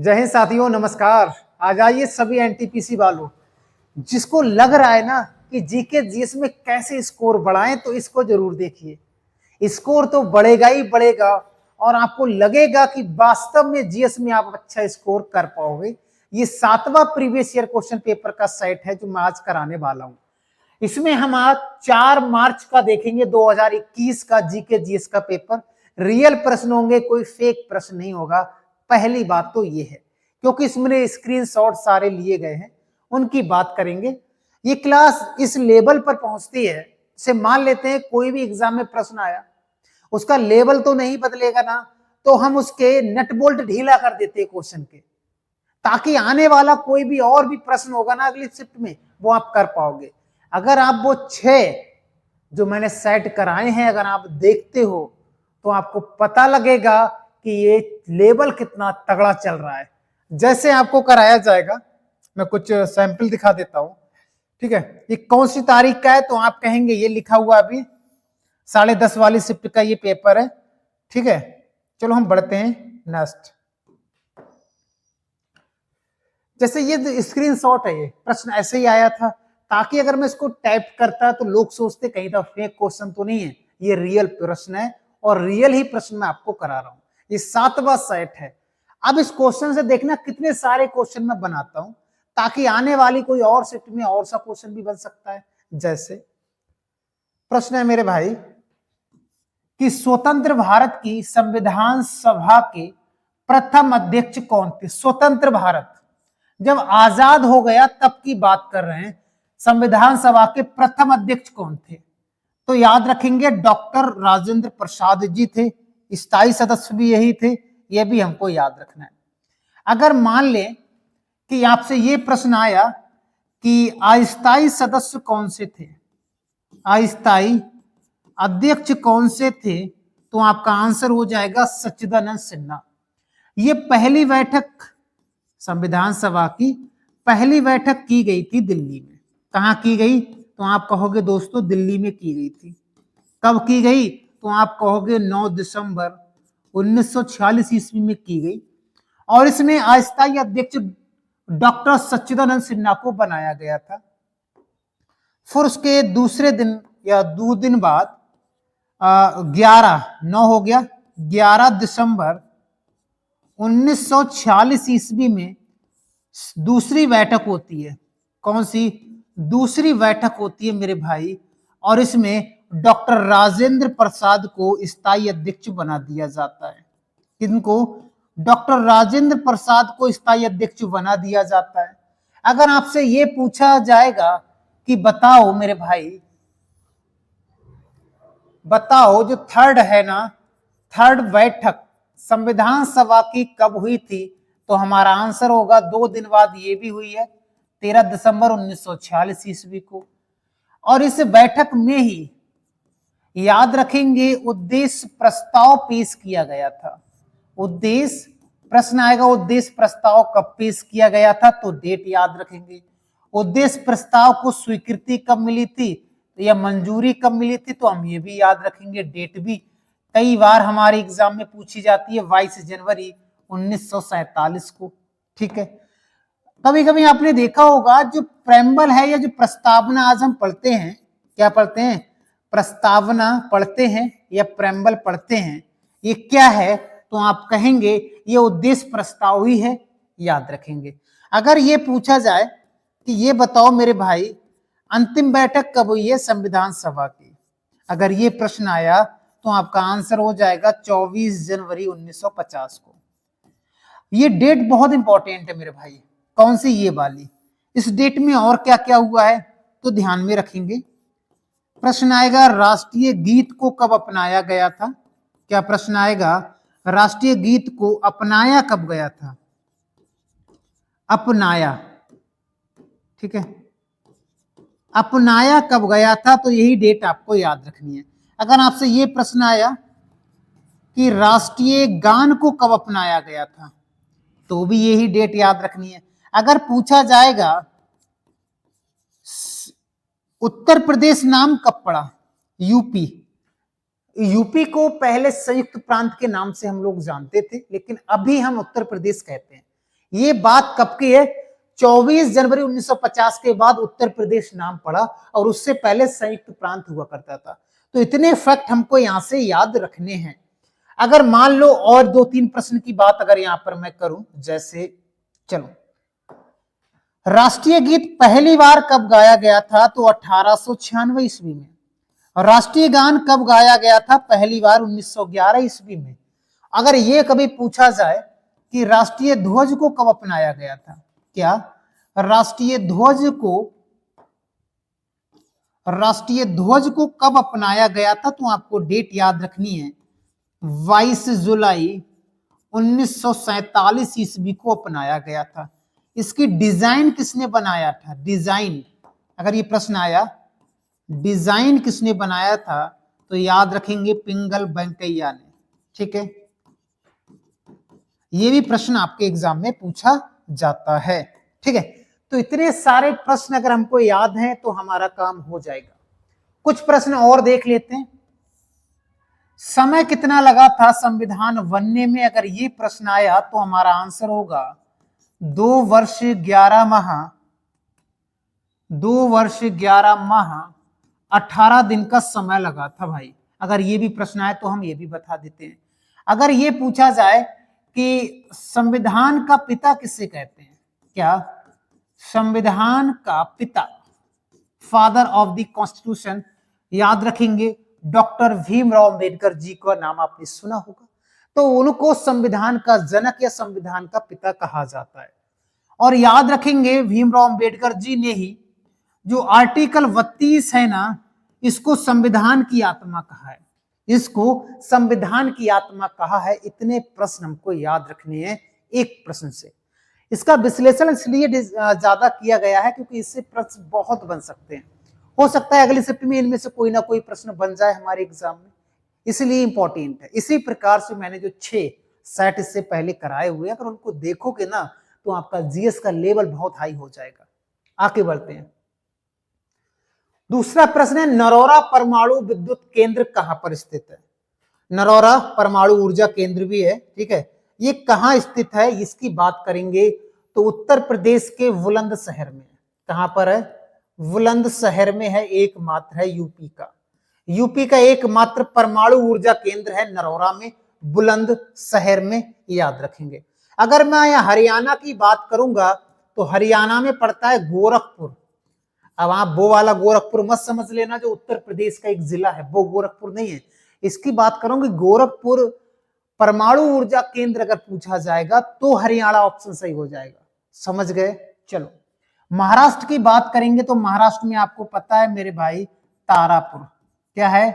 जय हिंद साथियों, नमस्कार। आज आइए सभी एनटीपीसी वालों, जिसको लग रहा है ना कि जीके जीएस में कैसे स्कोर बढ़ाएं, तो इसको जरूर देखिए। स्कोर तो बढ़ेगा ही बढ़ेगा और आपको लगेगा कि वास्तव में जीएस में आप अच्छा स्कोर कर पाओगे। ये 7वां प्रीवियस ईयर क्वेश्चन पेपर का सेट है जो मैं आज कराने वाला हूं। इसमें हम आज 4 मार्च का देखेंगे, 2021 का जीके जीएस का पेपर। रियल प्रश्न होंगे, कोई फेक प्रश्न नहीं होगा। पहली बात तो ये है, क्योंकि इसमें स्क्रीनशॉट सारे लिए गए हैं, उनकी बात करेंगे। ये क्लास इस लेवल पर पहुंचती है, से मान लेते हैं कोई भी एग्जाम में प्रश्न आया, उसका लेवल तो नहीं बदलेगा ना, तो हम उसके नट बोल्ट ढीला कर देते हैं क्वेश्चन के, ताकि आने वाला कोई भी और भी प्रश्न होगा ना अगली शिफ्ट में, वो आप कर पाओगे। अगर आप वो 6 जो मैंने सेट कराए हैं अगर आप देखते हो, तो आपको पता लगेगा कि ये लेवल कितना तगड़ा चल रहा है। जैसे आपको कराया जाएगा, मैं कुछ सैंपल दिखा देता हूं, ठीक है। ये कौन सी तारीख का है, तो आप कहेंगे ये लिखा हुआ अभी 10:30 वाली शिफ्ट का ये पेपर है, ठीक है। चलो हम बढ़ते हैं नेक्स्ट। जैसे ये स्क्रीनशॉट है, ये प्रश्न ऐसे ही आया था, ताकि अगर मैं इसको टाइप करता तो लोग सोचते कहीं तो फेक क्वेश्चन तो नहीं है। ये रियल प्रश्न है और रियल ही प्रश्न मैं आपको करा रहा हूं। ये 7वां सेट है। अब इस क्वेश्चन से देखना कितने सारे क्वेश्चन मैं बनाता हूं, ताकि आने वाली कोई और शिफ्ट में और सा क्वेश्चन भी बन सकता है। जैसे प्रश्न है मेरे भाई कि स्वतंत्र भारत की संविधान सभा के प्रथम अध्यक्ष कौन थे। स्वतंत्र भारत जब आजाद हो गया तब की बात कर रहे हैं, संविधान सभा के प्रथम अध्यक्ष कौन थे, तो याद रखेंगे डॉक्टर राजेंद्र प्रसाद जी थे। स्थायी सदस्य भी यही थे, यह भी हमको याद रखना है। अगर मान लें कि आपसे यह प्रश्न आया कि अस्थायी सदस्य कौन से थे, अस्थायी अध्यक्ष कौन से थे, तो आपका आंसर हो जाएगा सच्चिदानंद सिन्हा। ये पहली बैठक संविधान सभा की पहली बैठक की गई थी दिल्ली में। कहां की गई, तो आप कहोगे दोस्तों दिल्ली में की गई थी। कब की गई, तो आप कहोगे 9 दिसंबर 1946 ईस्वी में की गई। और इसमें अस्थायी अध्यक्ष डॉक्टर सच्चिदानंद सिन्हा को बनाया गया था। फिर उसके दूसरे दिन या 2 दिन बाद 9 हो गया, 11 दिसंबर 1946 ईस्वी में दूसरी बैठक होती है। कौन सी दूसरी बैठक होती है मेरे भाई, और इसमें डॉक्टर राजेंद्र प्रसाद को स्थायी अध्यक्ष बना दिया जाता है। किनको, डॉक्टर राजेंद्र प्रसाद को स्थायी अध्यक्ष बना दिया जाता है। अगर आपसे ये पूछा जाएगा कि बताओ मेरे भाई, बताओ जो थर्ड है ना, थर्ड बैठक संविधान सभा की कब हुई थी, तो हमारा आंसर होगा 2 दिन बाद ये भी हुई है, 13 दिसंबर 1946 ईस्वी को। और इस बैठक में ही याद रखेंगे उद्देश्य प्रस्ताव पेश किया गया था। उद्देश्य प्रश्न आएगा, उद्देश्य प्रस्ताव कब पेश किया गया था, तो डेट याद रखेंगे। उद्देश्य प्रस्ताव को स्वीकृति कब मिली थी या मंजूरी कब मिली थी, तो हम ये भी याद रखेंगे। डेट भी कई बार हमारे एग्जाम में पूछी जाती है, 22 जनवरी 1947 को, ठीक है। कभी कभी आपने देखा होगा जो प्रेम्बल है या जो प्रस्तावना आज हम पढ़ते हैं, क्या पढ़ते हैं, प्रस्तावना पढ़ते हैं या प्रेम्बल पढ़ते हैं, ये क्या है, तो आप कहेंगे ये उद्देश्य प्रस्ताव ही है, याद रखेंगे। अगर ये पूछा जाए कि ये बताओ मेरे भाई अंतिम बैठक कब हुई है संविधान सभा की, अगर ये प्रश्न आया तो आपका आंसर हो जाएगा 24 जनवरी 1950 को। ये डेट बहुत इंपॉर्टेंट है मेरे भाई। कौन सी, ये वाली। इस डेट में और क्या क्या हुआ है तो ध्यान में रखेंगे। प्रश्न आएगा राष्ट्रीय गीत को कब अपनाया गया था, क्या प्रश्न आएगा, राष्ट्रीय गीत को अपनाया कब गया था, अपनाया, ठीक है, अपनाया कब गया था, तो यही डेट आपको याद रखनी है। अगर आपसे ये प्रश्न आया कि राष्ट्रीय गान को कब अपनाया गया था, तो भी यही डेट याद रखनी है। अगर पूछा जाएगा उत्तर प्रदेश नाम कब पड़ा, यूपी, यूपी को पहले संयुक्त प्रांत के नाम से हम लोग जानते थे, लेकिन अभी हम उत्तर प्रदेश कहते हैं। ये बात कब की है? 24 जनवरी 1950 के बाद उत्तर प्रदेश नाम पड़ा और उससे पहले संयुक्त प्रांत हुआ करता था। तो इतने फैक्ट हमको यहां से याद रखने हैं। अगर मान लो और 2-3 प्रश्न की बात अगर यहां पर मैं करूं, जैसे चलो, राष्ट्रीय गीत पहली बार कब गाया गया था? तो 1896 ईस्वी में। राष्ट्रीय गान कब गाया गया था? पहली बार 1911 ईस्वी में। अगर ये कभी पूछा जाए कि राष्ट्रीय ध्वज को कब अपनाया गया था, क्या राष्ट्रीय ध्वज को कब अपनाया गया था? तो आपको डेट याद रखनी है, 22 जुलाई 1947 ईस्वी को अपनाया गया था। इसकी डिजाइन किसने बनाया था? डिजाइन, अगर ये प्रश्न आया डिजाइन किसने बनाया था, तो याद रखेंगे पिंगल वेंकैया ने। ठीक है, ये भी प्रश्न आपके एग्जाम में पूछा जाता है। ठीक है, तो इतने सारे प्रश्न अगर हमको याद हैं तो हमारा काम हो जाएगा। कुछ प्रश्न और देख लेते हैं। समय कितना लगा था संविधान बनने में? अगर ये प्रश्न आया तो हमारा आंसर होगा 2 वर्ष 11 माह 18 दिन का समय लगा था भाई। अगर ये भी प्रश्न आए तो हम ये भी बता देते हैं। अगर ये पूछा जाए कि संविधान का पिता किसे कहते हैं, क्या संविधान का पिता, फादर ऑफ द कॉन्स्टिट्यूशन, याद रखेंगे डॉक्टर भीमराव अंबेडकर जी का नाम आपने सुना होगा। तो उनको संविधान का जनक या संविधान का पिता कहा जाता है। और याद रखेंगे भीमराव अंबेडकर जी ने ही जो आर्टिकल 32 है ना, इसको संविधान की आत्मा कहा है, इसको संविधान की आत्मा कहा है। इतने प्रश्न हमको याद रखने हैं एक प्रश्न से। इसका विश्लेषण इसलिए ज्यादा किया गया है क्योंकि इससे प्रश्न बहुत बन सकते हैं। हो सकता है अगली शिफ्ट में इनमें से कोई ना कोई प्रश्न बन जाए हमारे एग्जाम में, इसलिए इंपॉर्टेंट है। इसी प्रकार से मैंने जो 6 सेट इससे पहले कराए हुए हैं, अगर उनको देखोगे ना तो आपका जीएस का लेवल बहुत हाई हो जाएगा। आगे बढ़ते हैं। दूसरा प्रश्न है, नरौरा परमाणु विद्युत केंद्र कहां पर स्थित है? नरौरा परमाणु ऊर्जा केंद्र भी है, ठीक है, ये कहां स्थित है इसकी बात करेंगे तो उत्तर प्रदेश के बुलंद शहर में। कहां पर है? बुलंद शहर में है, एकमात्र है यूपी का एकमात्र परमाणु ऊर्जा केंद्र है नरौरा में, बुलंद शहर में, याद रखेंगे। अगर मैं यहाँ हरियाणा की बात करूंगा तो हरियाणा में पड़ता है गोरखपुर। अब आप वो वाला गोरखपुर मत समझ लेना जो उत्तर प्रदेश का एक जिला है, वो गोरखपुर नहीं है। इसकी बात करूंगी गोरखपुर परमाणु ऊर्जा केंद्र अगर पूछा जाएगा तो हरियाणा ऑप्शन सही हो जाएगा। समझ गए? चलो, महाराष्ट्र की बात करेंगे तो महाराष्ट्र में आपको पता है मेरे भाई तारापुर। क्या है?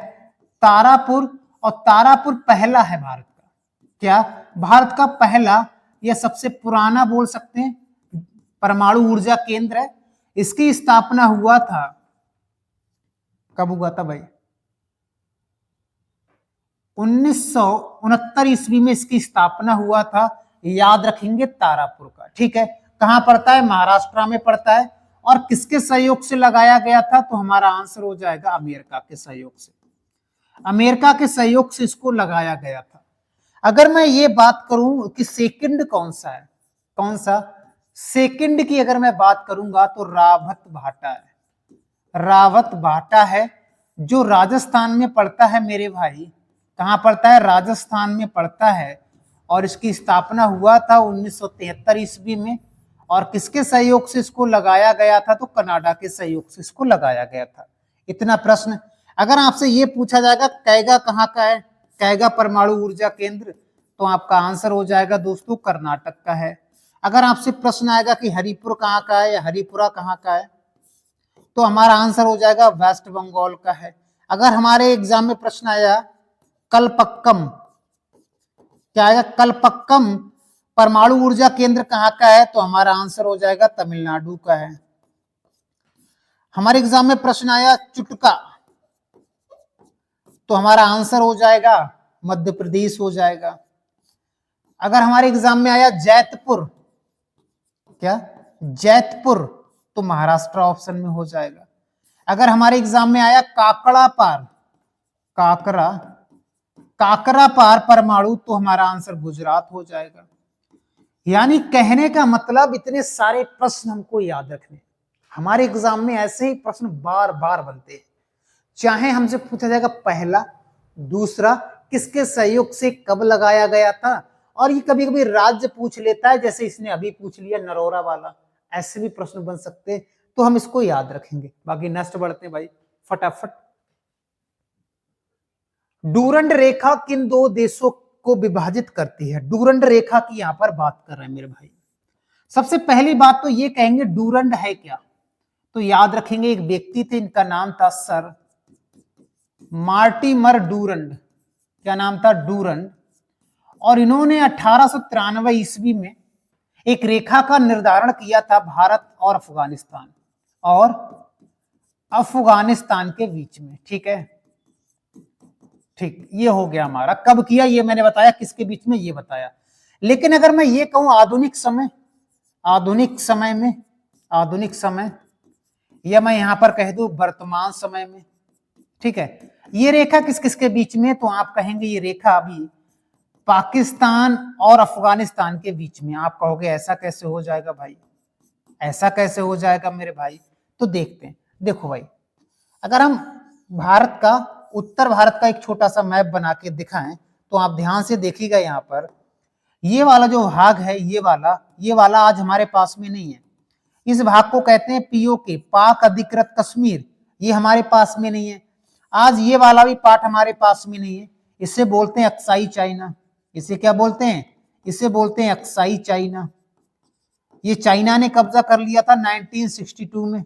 तारापुर। और तारापुर पहला है भारत का, क्या भारत का पहला या सबसे पुराना बोल सकते हैं परमाणु ऊर्जा केंद्र है। इसकी स्थापना हुआ था, कब हुआ था भाई? 1969 ईस्वी में इसकी स्थापना हुआ था। याद रखेंगे तारापुर का। ठीक है, कहां पड़ता है? महाराष्ट्र में पड़ता है। और किसके सहयोग से लगाया गया था? तो हमारा आंसर हो जाएगा अमेरिका के सहयोग से। अमेरिका के सहयोग से इसको लगाया गया था। अगर मैं ये बात करूं कि सेकंड कौन सा है, कौन सा सेकंड की अगर मैं बात करूंगा तो रावत भाटा है। रावत भाटा है जो राजस्थान में पड़ता है मेरे भाई। कहां पड़ता है? राजस्थान में पड़ता है। और इसकी स्थापना हुआ था 1973 ईस्वी में। और किसके सहयोग से इसको लगाया गया था? तो कनाडा के सहयोग से इसको लगाया गया था। इतना प्रश्न। अगर आपसे ये पूछा जाएगा कैगा कहाँ का है, कैगा परमाणु ऊर्जा केंद्र, तो आपका आंसर हो जाएगा दोस्तों कर्नाटक का है। अगर आपसे प्रश्न आएगा कि हरिपुर कहाँ का है या हरिपुरा कहाँ का है, तो हमारा आंसर हो जाएगा वेस्ट बंगाल का है। अगर हमारे एग्जाम में प्रश्न आया कलपक्कम, क्या आएगा? कलपक्कम परमाणु ऊर्जा केंद्र कहाँ का है, तो हमारा आंसर हो जाएगा तमिलनाडु का है। हमारे एग्जाम में प्रश्न आया चुटका, तो हमारा आंसर हो जाएगा मध्य प्रदेश हो जाएगा। अगर हमारे एग्जाम में आया जैतपुर, क्या जैतपुर, तो महाराष्ट्र ऑप्शन में हो जाएगा। अगर हमारे एग्जाम में आया काकड़ा पार, काकरा पार परमाणु, तो हमारा आंसर गुजरात हो जाएगा। यानी कहने का मतलब इतने सारे प्रश्न हमको याद रखने। हमारे एग्जाम में ऐसे ही प्रश्न बार बार बनते हैं। चाहे हमसे पूछा जाएगा पहला, दूसरा, किसके सहयोग से कब लगाया गया था, और ये कभी कभी राज्य पूछ लेता है, जैसे इसने अभी पूछ लिया नरोरा वाला। ऐसे भी प्रश्न बन सकते हैं, तो हम इसको याद रखेंगे। बाकी नेक्स्ट बढ़ते हैं भाई फटाफट। डूरंड रेखा किन दो देशों को विभाजित करती है? डूरंड रेखा की यहां पर बात कर रहे हैं मेरे भाई। सबसे पहली बात तो ये कहेंगे डूरंड है क्या, तो याद रखेंगे एक व्यक्ति थे, इनका नाम था सर मार्टिमर डूरंड। क्या नाम था? डूरंड। और इन्होंने 1893 ईस्वी में एक रेखा का निर्धारण किया था भारत और अफगानिस्तान के बीच में। ठीक है, ठीक, ये हो गया हमारा। कब किया ये मैंने बताया, किसके बीच में ये बताया। लेकिन अगर मैं ये कहूं आधुनिक समय, या मैं यहां पर कह दूं वर्तमान समय में, ठीक है, ये रेखा किस किस के बीच में, तो आप कहेंगे ये रेखा अभी पाकिस्तान और अफगानिस्तान के बीच में। आप कहोगे ऐसा कैसे हो जाएगा भाई, ऐसा कैसे हो जाएगा मेरे भाई? तो देखते हैं। देखो भाई, अगर हम भारत का, उत्तर भारत का एक छोटा सा मैप बना के दिखाएं, तो आप ध्यान से देखिएगा। यहाँ पर ये वाला जो भाग है, ये वाला आज हमारे पास में नहीं है। इस भाग को कहते हैं पीओके, पाक अधिकृत कश्मीर। ये हमारे पास में नहीं है। आज ये वाला भी पार्ट हमारे पास में नहीं है। इसे बोलते हैं अक्साई चाइना। इसे क्या बोलते हैं? इसे बोलते हैं अक्साई चाइना। ये चाइना ने कब्जा कर लिया था 1962 में,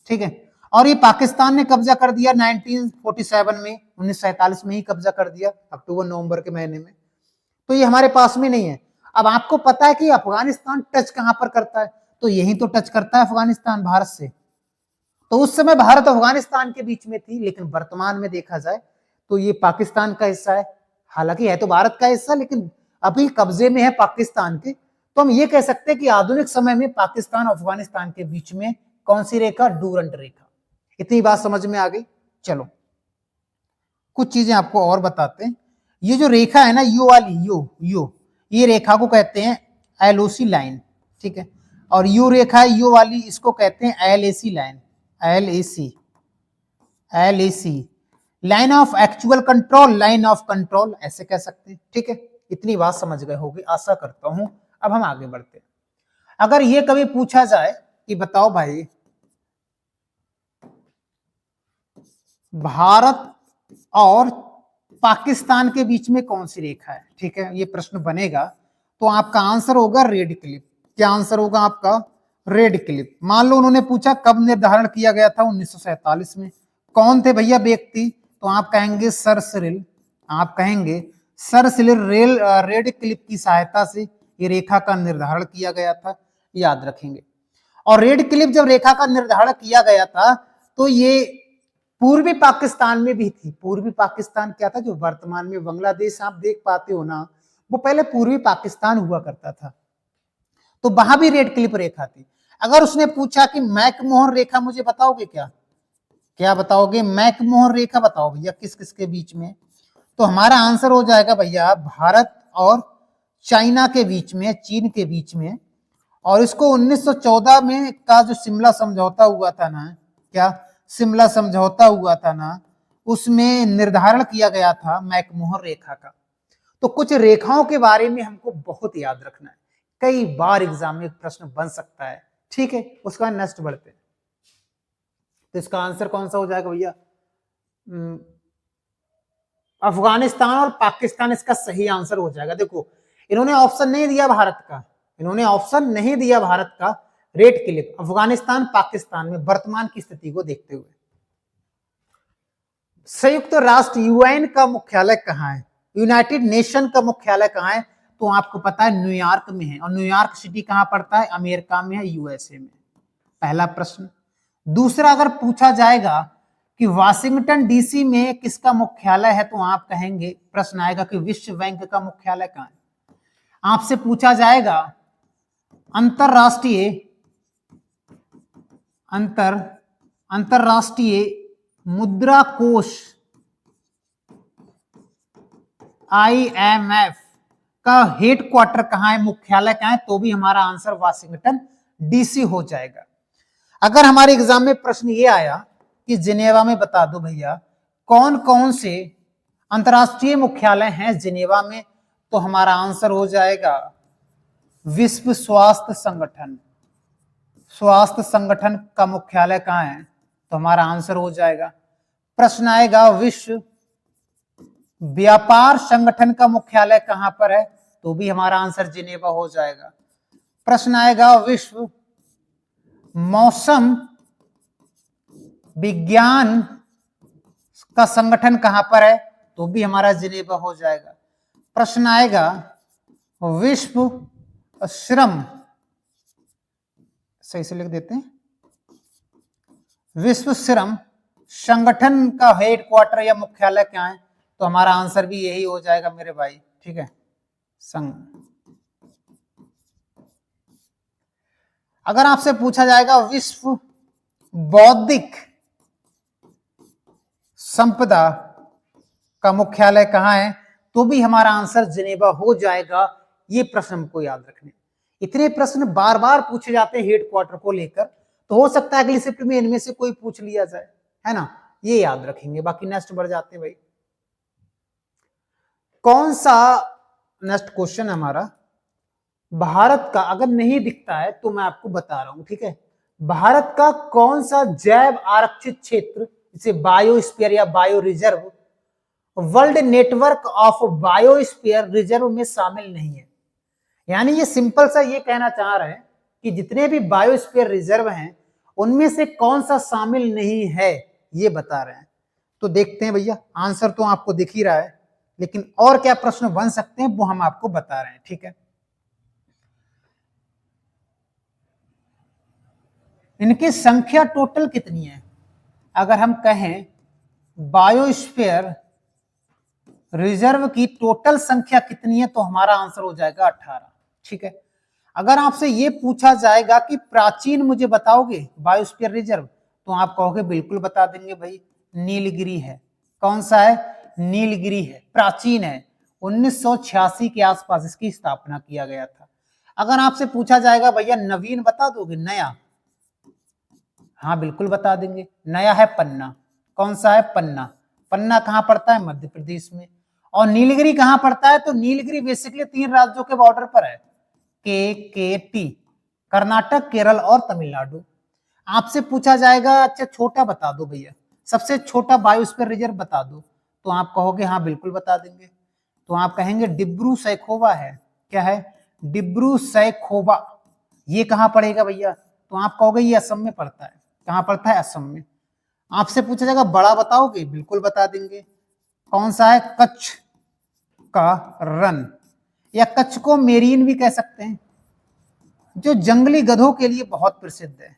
ठीक है। और ये पाकिस्तान ने कब्जा कर दिया 1947 में, 1947 में ही कब्जा कर दिया, अक्टूबर नवंबर के महीने में। तो ये हमारे पास में नहीं है। अब आपको पता है कि अफगानिस्तान टच कहां पर करता है, तो यही तो टच करता है अफगानिस्तान भारत से। तो उस समय भारत अफगानिस्तान के बीच में थी, लेकिन वर्तमान में देखा जाए तो ये पाकिस्तान का हिस्सा है। हालांकि है तो भारत का हिस्सा, लेकिन अभी कब्जे में है पाकिस्तान के। तो हम ये कह सकते हैं कि आधुनिक समय में पाकिस्तान और अफगानिस्तान के बीच में कौन सी रेखा? डूरंड रेखा। इतनी बात समझ में आ गई। चलो कुछ चीजें आपको और बताते हैं। ये जो रेखा है ना, यू वाली, यू ये रेखा को कहते हैं एलओसी लाइन, ठीक है। और यू रेखा है, यू वाली, इसको कहते हैं LAC line, LAC line of actual control, line of control ऐसे कह सकते हैं, ठीक है। इतनी बात समझ गए होगी आशा करता हूं। अब हम आगे बढ़ते हैं। अगर ये कभी पूछा जाए कि बताओ भाई भारत और पाकिस्तान के बीच में कौन सी रेखा है, ठीक है, ये प्रश्न बनेगा, तो आपका आंसर होगा रेड क्लिप। क्या आंसर होगा आपका? Red clip. मान लो उन्होंने पूछा कब निर्धारण किया गया था, 1947 में। कौन थे भैया व्यक्ति? तो आप कहेंगे सर सिरिल। आप कहेंगे सर सिरिल रेड क्लिप की सहायता से ये रेखा का निर्धारण किया गया था, याद रखेंगे। और रेड क्लिप जब रेखा का निर्धारण किया गया था, तो ये पूर्वी पाकिस्तान में भी थी। पूर्वी पाकिस्तान क्या था? जो वर्तमान में बांग्लादेश आप देख पाते हो ना, वो पहले पूर्वी पाकिस्तान हुआ करता था। तो वहां भी रेड क्लिप रेखा थी। अगर उसने पूछा कि मैकमोहन रेखा मुझे बताओगे क्या, क्या बताओगे? मैकमोहन रेखा बताओ भैया किस किस के बीच में, तो हमारा आंसर हो जाएगा भैया भारत और चाइना के बीच में, चीन के बीच में। और इसको 1914 में का जो शिमला समझौता हुआ था ना, क्या शिमला समझौता हुआ था ना, उसमें निर्धारण किया गया था मैकमोहन रेखा का। तो कुछ रेखाओं के बारे में हमको बहुत याद रखना है, कई बार एग्जाम में प्रश्न बन सकता है, ठीक है। उसका नेक्स्ट बढ़ते हैं। तो इसका आंसर कौन सा हो जाएगा भैया? अफगानिस्तान और पाकिस्तान इसका सही आंसर हो जाएगा। देखो इन्होंने ऑप्शन नहीं दिया भारत का, इन्होंने ऑप्शन नहीं दिया भारत का। रेड क्लिप अफगानिस्तान पाकिस्तान में वर्तमान की स्थिति को देखते हुए। संयुक्त राष्ट्र यूएन का मुख्यालय कहां है? यूनाइटेड नेशन का मुख्यालय कहां है? तो आपको पता है न्यूयॉर्क में है। और न्यूयॉर्क सिटी कहां पड़ता है? अमेरिका में है, यूएसए में। पहला प्रश्न। दूसरा, अगर पूछा जाएगा कि वाशिंगटन डीसी में किसका मुख्यालय है, तो आप कहेंगे, प्रश्न आएगा कि विश्व बैंक का मुख्यालय कहां है। आपसे पूछा जाएगा अंतरराष्ट्रीय मुद्रा कोष IMF का हेड क्वार्टर कहाँ है, मुख्यालय कहाँ है, तो भी हमारा आंसर वाशिंगटन डीसी हो जाएगा। अगर हमारे एग्जाम में प्रश्न ये आया कि जिनेवा में बता दो भैया कौन कौन से अंतरराष्ट्रीय मुख्यालय हैं जिनेवा में, तो हमारा आंसर हो जाएगा विश्व स्वास्थ्य संगठन। स्वास्थ्य संगठन का मुख्यालय कहाँ है, तो हमारा आंसर हो जाएगा। प्रश्न आएगा विश्व व्यापार संगठन का मुख्यालय कहां पर है, तो भी हमारा आंसर जिनेवा हो जाएगा। प्रश्न आएगा विश्व मौसम विज्ञान का संगठन कहां पर है, तो भी हमारा जिनेवा हो जाएगा। प्रश्न आएगा विश्व श्रम, सही से लिख देते हैं, विश्व श्रम संगठन का हेड क्वार्टर या मुख्यालय क्या है, तो हमारा आंसर भी यही हो जाएगा मेरे भाई, ठीक है, संघ। अगर आपसे पूछा जाएगा विश्व बौद्धिक संपदा का मुख्यालय कहां है, तो भी हमारा आंसर जिनेवा हो जाएगा। ये प्रश्न हमको याद रखने, इतने प्रश्न बार बार पूछे जाते हैं हेड क्वार्टर को लेकर, तो हो सकता है अगली शिफ्ट में इनमें से कोई पूछ लिया जाए, है ना, ये याद रखेंगे। बाकी नेक्स्ट बढ़ जाते हैं भाई। कौन सा नेक्स्ट क्वेश्चन हमारा, भारत का, अगर नहीं दिखता है तो मैं आपको बता रहा हूं, ठीक है, भारत का कौन सा जैव आरक्षित क्षेत्र, जिसे बायोस्फीयर या bio reserve, world network of biosphere reserve में शामिल नहीं है। यानी ये सिंपल सा ये कहना चाह रहे हैं कि जितने भी बायोस्फीयर रिजर्व हैं उनमें से कौन सा शामिल नहीं है, ये बता रहे हैं। तो देखते हैं भैया, आंसर तो आपको दिख ही रहा है, लेकिन और क्या प्रश्न बन सकते हैं वो हम आपको बता रहे हैं, ठीक है। इनकी संख्या टोटल कितनी है, अगर हम कहें बायोस्फीयर रिजर्व की टोटल संख्या कितनी है, तो हमारा आंसर हो जाएगा 18, ठीक है। अगर आपसे ये पूछा जाएगा कि प्राचीन मुझे बताओगे बायोस्फीयर रिजर्व, तो आप कहोगे बिल्कुल बता देंगे भाई, नीलगिरी है। कौन सा है, नीलगिरी है, प्राचीन है, 1986 के आसपास इसकी स्थापना किया गया था। अगर आपसे पूछा जाएगा भैया नवीन बता दोगे, नया, हाँ बिल्कुल बता देंगे, नया है पन्ना। कौन सा है, पन्ना। पन्ना कहां पड़ता है, मध्य प्रदेश में। और नीलगिरी कहां पड़ता है, तो नीलगिरी बेसिकली 3 राज्यों के बॉर्डर पर है, के कर्नाटक, केरल और तमिलनाडु। आपसे पूछा जाएगा अच्छा छोटा बता दो भैया, सबसे छोटा बायोस्फीयर रिजर्व बता दो, तो आप कहोगे हाँ बिल्कुल बता देंगे, तो आप कहेंगे डिब्रू सैखोवा है। क्या है, डिब्रू सैखोवा। ये कहां पड़ेगा भैया, तो आप कहोगे ये असम में पड़ता है। कहां पड़ता है, असम में। आपसे पूछा जाएगा बड़ा बताओगे, बिल्कुल बता देंगे। कौन सा है, कच्छ का रन, या कच्छ को मेरीन भी कह सकते हैं, जो जंगली गधों के लिए बहुत प्रसिद्ध है।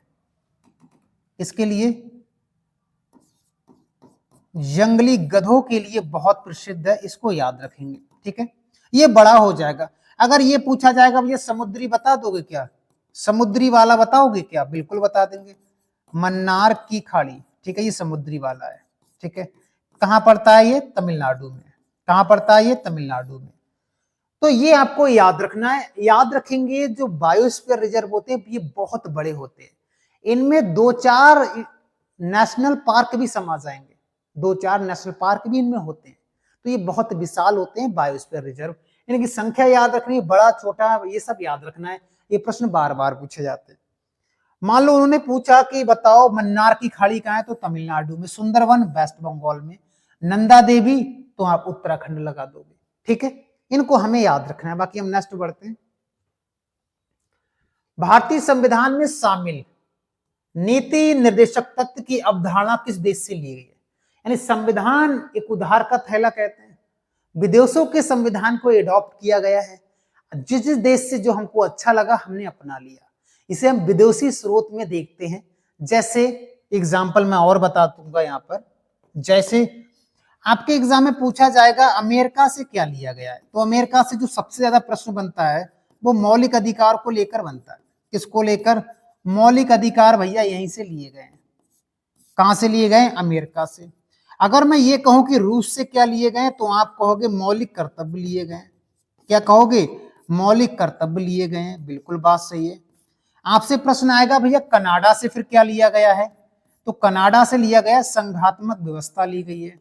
इसके लिए, जंगली गधों के लिए बहुत प्रसिद्ध है, इसको याद रखेंगे, ठीक है। ये बड़ा हो जाएगा। अगर ये पूछा जाएगा भैया समुद्री बता दोगे क्या, समुद्री वाला बताओगे क्या, बिल्कुल बता देंगे, मन्नार की खाड़ी, ठीक है, ये समुद्री वाला है, ठीक है। कहां पड़ता है ये, तमिलनाडु में। कहां पड़ता है ये, तमिलनाडु में। तो ये आपको याद रखना है। याद रखेंगे जो बायोस्फीयर रिजर्व होते हैं ये बहुत बड़े होते हैं, इनमें 2-4 नेशनल पार्क भी समा जाएंगे, 2-4 नेशनल पार्क भी इनमें होते हैं। तो ये बहुत विशाल होते हैं बायोस्फीयर रिजर्व। इनकी संख्या याद रखनी है, बड़ा छोटा ये सब याद रखना है। ये प्रश्न बार बार पूछे जाते हैं। मान लो उन्होंने पूछा कि बताओ मन्नार की खाड़ी कहाँ है, तो तमिलनाडु में। सुंदरवन वेस्ट बंगाल में। नंदा देवी, तो आप उत्तराखंड लगा दोगे, ठीक है। इनको हमें याद रखना है। बाकी हम नेक्स्ट बढ़ते हैं। भारतीय संविधान में शामिल नीति निर्देशक तत्व की अवधारणा किस देश से ली गई है। यानी संविधान एक उधार का थैला कहते हैं, विदेशों के संविधान को एडॉप्ट किया गया है, जिस जिस देश से जो हमको अच्छा लगा हमने अपना लिया। इसे हम विदेशी स्रोत में देखते हैं। जैसे एग्जाम्पल मैं और बता दूंगा यहाँ पर, जैसे आपके एग्जाम में पूछा जाएगा अमेरिका से क्या लिया गया है, तो अमेरिका से जो सबसे ज्यादा प्रश्न बनता है वो मौलिक अधिकार को लेकर बनता है। किसको लेकर, मौलिक अधिकार भैया यहीं से लिए गए हैं। कहां से लिए गए, अमेरिका से। अगर मैं ये कहूं कि रूस से क्या लिए गए, तो आप कहोगे मौलिक कर्तव्य लिए गए, क्या कहोगे? मौलिक कर्तव्य लिए गए हैं, बिल्कुल बात सही है। आपसे प्रश्न आएगा भैया कनाडा से फिर क्या लिया गया है? तो कनाडा से लिया गया संघात्मक व्यवस्था ली गई है,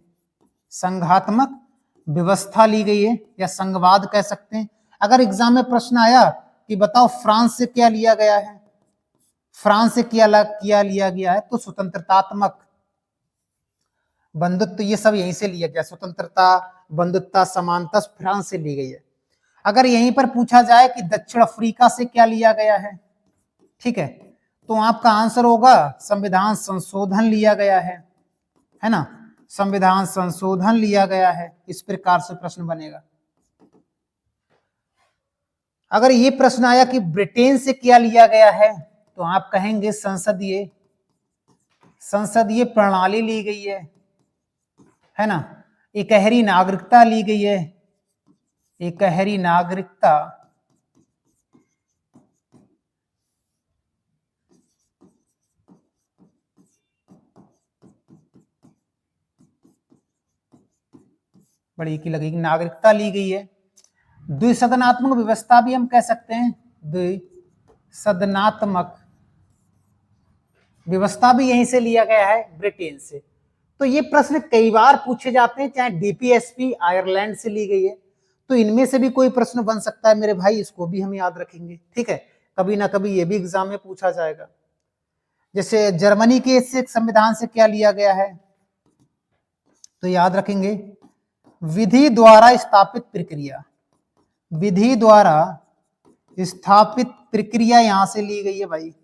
संघात्मक व्यवस्था ली गई है या संघवाद कह सकते हैं। अगर एग्जाम में प्रश्न आया कि बताओ फ्रांस से क्या लिया गया है, फ्रांस से क्या लिया गया है, तो स्वतंत्रतात्मक बंधुत्व, ये सब यहीं से लिया गया, स्वतंत्रता, बंधुत्वता, समानता फ्रांस से ली गई है। अगर यहीं पर पूछा जाए कि दक्षिण अफ्रीका से क्या लिया गया है, ठीक है, तो आपका आंसर होगा संविधान संशोधन लिया गया है ना, संविधान संशोधन लिया गया है। इस प्रकार से प्रश्न बनेगा। अगर ये प्रश्न आया कि ब्रिटेन से क्या लिया गया है, तो आप कहेंगे संसदीय प्रणाली ली गई है ना, इकहरी नागरिकता ली गई है, इकहरी नागरिकता, बड़ी की लगेगी, नागरिकता ली गई है। द्विसदनात्मक व्यवस्था भी हम कह सकते हैं, द्विसदनात्मक व्यवस्था भी यहीं से लिया गया है, ब्रिटेन से। तो ये प्रश्न कई बार पूछे जाते हैं, चाहे डीपीएसपी आयरलैंड से ली गई है, तो इनमें से भी कोई प्रश्न बन सकता है मेरे भाई, इसको भी हम याद रखेंगे, ठीक है। कभी ना कभी ये भी एग्जाम में पूछा जाएगा। जैसे जर्मनी के संविधान से क्या लिया गया है, तो याद रखेंगे विधि द्वारा स्थापित प्रक्रिया, विधि द्वारा स्थापित प्रक्रिया यहां से ली गई है भाई,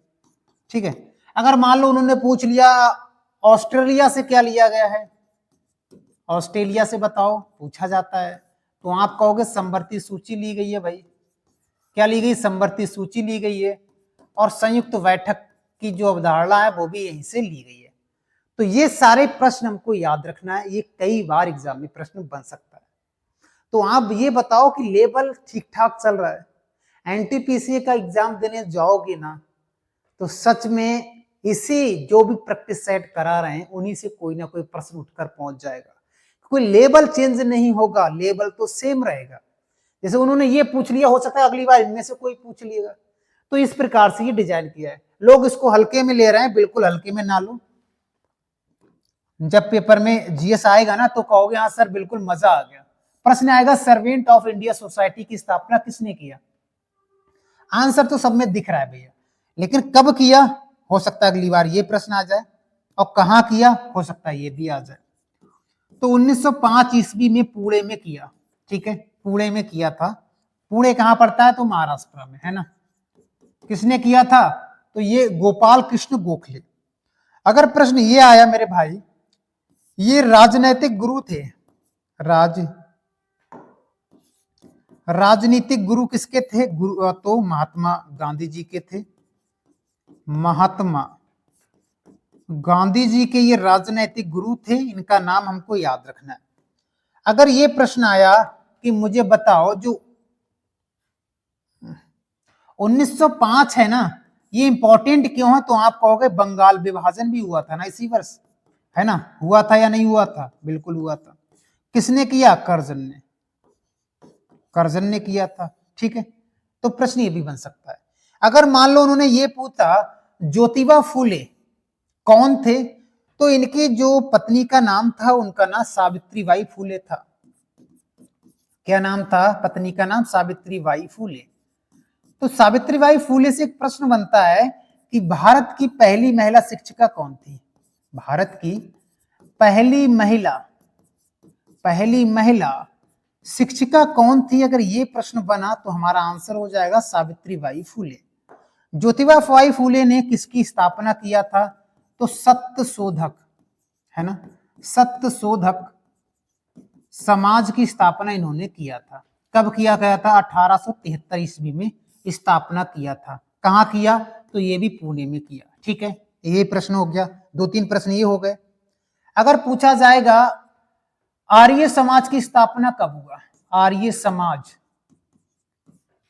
ठीक है। अगर मान लो उन्होंने पूछ लिया ऑस्ट्रेलिया से क्या लिया गया है, ऑस्ट्रेलिया से बताओ, पूछा जाता है, तो आप कहोगे समवर्ती सूची ली गई है भाई। क्या ली गई? समवर्ती सूची ली गई है। और संयुक्त बैठक की जो अवधारणा है वो भी यहीं से ली गई है। तो ये सारे प्रश्न हमको याद रखना है, ये कई बार एग्जाम में प्रश्न बन सकता है। तो आप ये बताओ कि लेवल ठीक ठाक चल रहा है, एनटीपीसी का एग्जाम देने जाओगे ना, तो सच में इसी जो भी प्रैक्टिस सेट करा रहे हैं उन्हीं से कोई ना कोई प्रश्न उठकर पहुंच जाएगा। कोई लेवल चेंज नहीं होगा, लेवल तो सेम रहेगा। जैसे उन्होंने ये पूछ लिया, हो सकता है अगली बार इनमें से कोई पूछ लिएगा। तो इस प्रकार से ये डिजाइन किया है। लोग इसको हल्के में ले रहे हैं, बिल्कुल हल्के में ना लो। जब पेपर में जीएस आएगा ना तो कहोगे हाँ सर बिल्कुल मजा आ गया। प्रश्न आएगा सर्वेंट ऑफ इंडिया सोसाइटी की स्थापना किसने किया? आंसर तो सब में दिख रहा है भैया, लेकिन कब किया, हो सकता है अगली बार ये प्रश्न आ जाए। और कहां किया, हो सकता है ये भी आ जाए। तो 1905 ईस्वी में पुणे में किया, ठीक है, पुणे में किया था। पुणे कहां पड़ता है? तो महाराष्ट्र में, है ना। किसने किया था? तो ये गोपाल कृष्ण गोखले। अगर प्रश्न ये आया मेरे भाई, ये राजनैतिक गुरु थे, राजनीतिक गुरु किसके थे? गुरु तो महात्मा गांधी जी के थे। महात्मा गांधी जी के ये राजनैतिक गुरु थे, इनका नाम हमको याद रखना है। अगर ये प्रश्न आया कि मुझे बताओ जो 1905 है ना, ये इंपॉर्टेंट क्यों है, तो आप कहोगे बंगाल विभाजन भी हुआ था ना इसी वर्ष, है ना। हुआ था या नहीं हुआ था? बिल्कुल हुआ था। किसने किया? कर्जन ने किया था, ठीक है। तो प्रश्न ये भी बन सकता है। अगर मान लो उन्होंने ये पूछा ज्योतिबा फूले कौन थे, तो इनकी जो पत्नी का नाम था उनका नाम सावित्रीबाई फूले था। क्या नाम था पत्नी का? नाम सावित्रीबाई फूले। तो सावित्रीबाई फूले से एक प्रश्न बनता है कि भारत की पहली महिला शिक्षिका कौन थी? भारत की पहली महिला शिक्षिका कौन थी? अगर ये प्रश्न बना तो हमारा आंसर हो जाएगा सावित्रीबाई फूले। ज्योतिबाई फूले ने किसकी स्थापना किया था? तो सत्य शोधक, है ना, सत्य शोधक समाज की स्थापना इन्होंने किया था। कब किया गया था? 1873 ईस्वी में स्थापना किया था। कहां किया? तो ये भी पुणे में किया, ठीक है। ये प्रश्न हो गया, 2-3 प्रश्न ये हो गए। अगर पूछा जाएगा आर्य समाज की स्थापना कब हुआ? आर्य समाज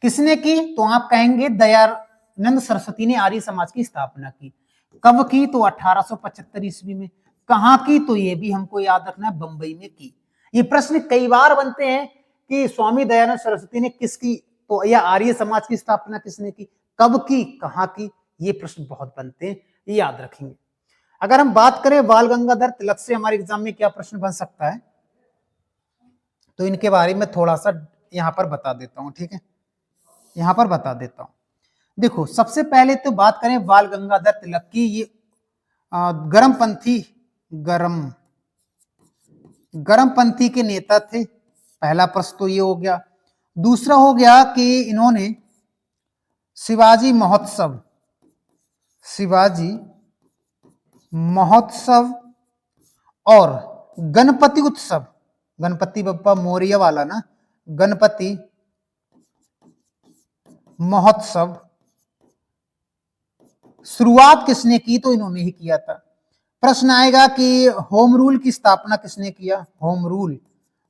किसने की? तो आप कहेंगे दयानंद सरस्वती ने आर्य समाज की स्थापना की। कब की? तो 1875 ईस्वी में। कहां की? तो ये भी हमको याद रखना है, बंबई में की। ये प्रश्न कई बार बनते हैं कि स्वामी दयानंद सरस्वती ने किसकी, तो या आर्य समाज की स्थापना किसने की, कब की, कहां की, ये प्रश्न बहुत बनते हैं, ये याद रखेंगे। अगर हम बात करें बाल गंगाधर तिलक से हमारे एग्जाम में क्या प्रश्न बन सकता है, तो इनके बारे में थोड़ा सा यहां पर बता देता हूं, ठीक है, यहां पर बता देता हूं। देखो सबसे पहले तो बात करें बाल गंगाधर तिलक की, ये गरमपंथी के नेता थे, पहला प्रश्न तो ये हो गया। दूसरा हो गया कि इन्होंने शिवाजी महोत्सव और गणपति उत्सव, गणपति बप्पा मौर्य वाला ना, गणपति महोत्सव शुरुआत किसने की, तो इन्होंने ही किया था। प्रश्न आएगा कि होम रूल की स्थापना किसने किया, होम रूल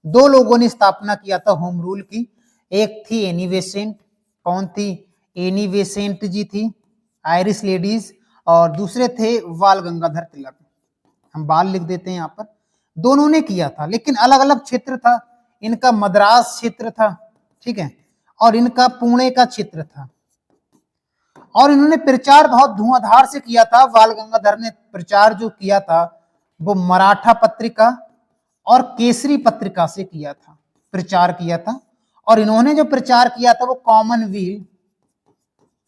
दो लोगों ने स्थापना किया था होम रूल की, एक थी एनी बेसेंट, कौन थी, एनी बेसेंट जी थी, आयरिश लेडीज, और दूसरे थे बाल गंगाधर तिलक, हम बाल लिख देते हैं यहाँ पर, दोनों ने किया था, लेकिन अलग अलग क्षेत्र था, इनका मद्रास क्षेत्र था, ठीक है, और इनका पुणे का क्षेत्र था, और इन्होंने प्रचार बहुत धुआंधार से किया था। बाल गंगाधर ने प्रचार जो किया था वो मराठा पत्रिका और केसरी पत्रिका से किया था, प्रचार किया था, और इन्होंने जो प्रचार किया था वो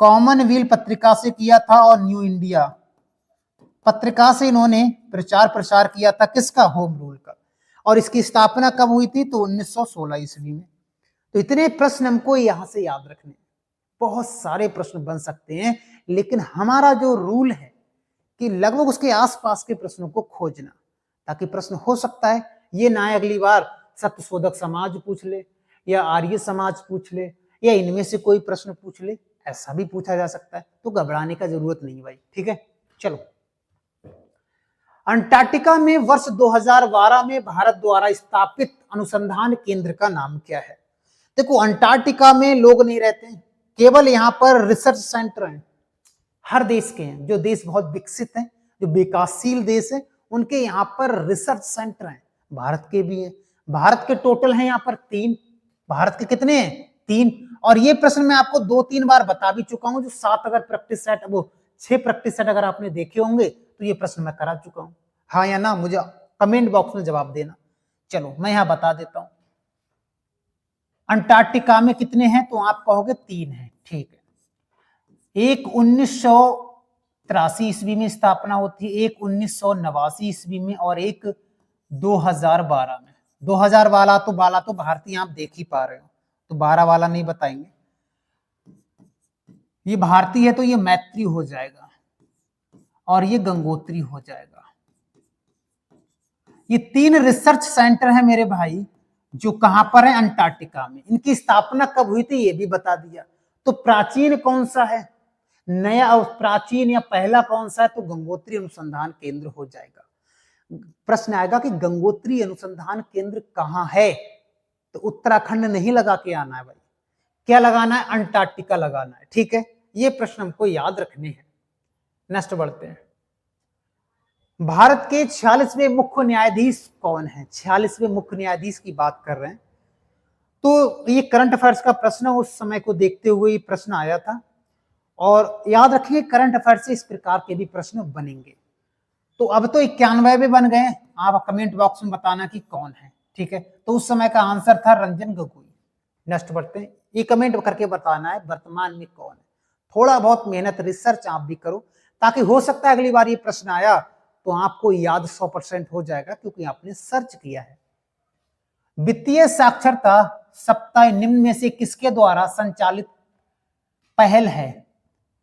कॉमनवेल्थ पत्रिका से किया था, और न्यू इंडिया पत्रिका से इन्होंने प्रचार प्रसार किया था, किसका, होम रूल का। और इसकी स्थापना कब हुई थी, तो 1916 ईस्वी में। तो इतने प्रश्न हमको यहां से याद रखने, बहुत सारे प्रश्न बन सकते हैं, लेकिन हमारा जो रूल है कि लगभग उसके आसपास के प्रश्नों को खोजना, ताकि प्रश्न हो सकता है ये ना अगली बार सत्यशोधक समाज पूछ ले, या आर्य समाज पूछ ले, या इनमें से कोई प्रश्न पूछ ले, ऐसा भी पूछा जा सकता है, तो घबराने का जरूरत नहीं भाई, ठीक है। चलो, अंटार्कटिका में वर्ष 2012 में भारत द्वारा स्थापित अनुसंधान केंद्र का नाम क्या है। देखो अंटार्कटिका में लोग नहीं रहते हैं, केवल यहाँ पर रिसर्च सेंटर हैं, हर देश के हैं, जो देश बहुत विकसित हैं, जो विकासशील देश है, उनके यहाँ पर रिसर्च सेंटर हैं, भारत के भी हैं। भारत के टोटल हैं यहाँ पर 3, भारत के कितने हैं, 3, और ये प्रश्न मैं आपको 2-3 बार बता भी चुका हूं, जो 7 अगर प्रैक्टिस सेट, वो 6 प्रैक्टिस सेट अगर आपने देखे होंगे तो ये प्रश्न मैं करा चुका हूं, हाँ या ना मुझे कमेंट बॉक्स में जवाब देना। चलो मैं यहां बता देता हूं, अंटार्कटिका में कितने हैं, तो आप कहोगे 3 हैं, ठीक है। एक 1983 ईस्वी में स्थापना होती है, एक 1989 ईस्वी में, और एक 2012 में। 2000 वाला तो भारतीय आप देख ही पा रहे हो, तो 12 वाला नहीं बताएंगे, ये भारतीय है तो ये मैत्री हो जाएगा, और ये गंगोत्री हो जाएगा। ये 3 रिसर्च सेंटर है मेरे भाई, जो कहां पर है, अंटार्कटिका में। इनकी स्थापना कब हुई थी ये भी बता दिया। तो प्राचीन कौन सा है, नया प्राचीन या पहला कौन सा है, तो गंगोत्री अनुसंधान केंद्र हो जाएगा। प्रश्न आएगा कि गंगोत्री अनुसंधान केंद्र कहां है, तो उत्तराखंड नहीं लगा के आना है भाई, क्या लगाना है, अंटार्कटिका लगाना है, ठीक है। ये प्रश्न हमको याद रखने हैं। नेक्स्ट बढ़ते हैं, भारत के 46वें मुख्य न्यायाधीश कौन है, 46वें मुख्य न्यायाधीश की बात कर रहे हैं। तो ये करंट अफेयर्स का प्रश्न, उस समय को देखते हुए ये प्रश्न आया था, और याद रखिए करंट अफेयर से इस प्रकार के भी प्रश्न बनेंगे। तो अब तो 91 बन गए, आप कमेंट बॉक्स में बताना कि कौन है, ठीक है। तो उस समय का आंसर था रंजन गोगोई। नेक्स्ट बढ़ते हैं, ये कमेंट करके बताना है वर्तमान में कौन है। थोड़ा बहुत मेहनत रिसर्च आप भी करो, ताकि हो सकता है अगली बार ये प्रश्न आया तो आपको याद 100% हो जाएगा, क्योंकि आपने सर्च किया है। वित्तीय साक्षरता सप्ताह निम्न में से किसके द्वारा संचालित पहल है,